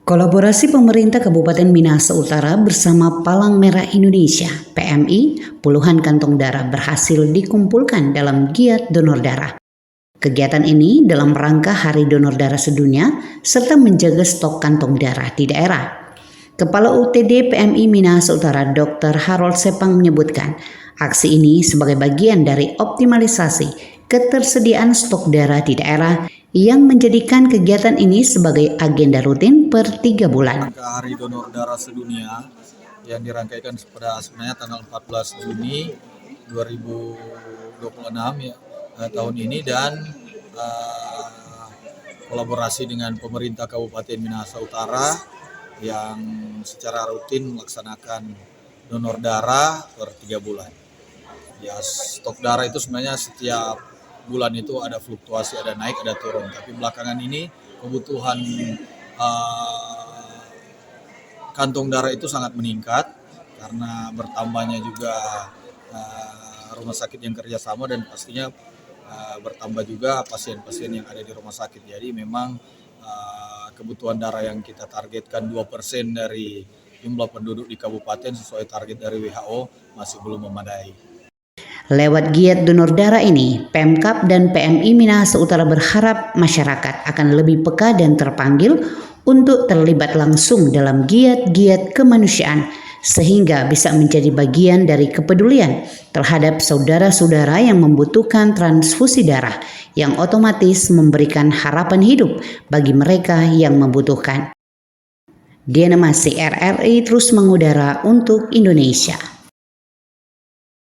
Kolaborasi pemerintah Kabupaten Minahasa Utara bersama Palang Merah Indonesia (PMI), puluhan kantong darah berhasil dikumpulkan dalam giat donor darah. Kegiatan ini dalam rangka Hari Donor Darah Sedunia serta menjaga stok kantong darah di daerah. Kepala UTD PMI Minahasa Utara Dr. Harold Sepang menyebutkan, aksi ini sebagai bagian dari optimalisasi ketersediaan stok darah di daerah yang menjadikan kegiatan ini sebagai agenda rutin per 3 bulan. Hari Donor Darah Sedunia yang dirangkaikan sebenarnya tanggal 14 Juni 2026 ya, tahun ini, dan kolaborasi dengan pemerintah Kabupaten Minahasa Utara yang secara rutin melaksanakan donor darah per 3 bulan. Ya, stok darah itu sebenarnya setiap bulan itu ada fluktuasi, ada naik, ada turun. Tapi belakangan ini kebutuhan kantong darah itu sangat meningkat karena bertambahnya juga rumah sakit yang kerjasama, dan pastinya bertambah juga pasien-pasien yang ada di rumah sakit. Jadi memang kebutuhan darah yang kita targetkan 2% dari jumlah penduduk di kabupaten sesuai target dari WHO masih belum memadai. Lewat giat donor darah ini, Pemkab dan PMI Minahasa Utara berharap masyarakat akan lebih peka dan terpanggil untuk terlibat langsung dalam giat-giat kemanusiaan, sehingga bisa menjadi bagian dari kepedulian terhadap saudara-saudara yang membutuhkan transfusi darah, yang otomatis memberikan harapan hidup bagi mereka yang membutuhkan. Diana Masih, RRI terus mengudara untuk Indonesia.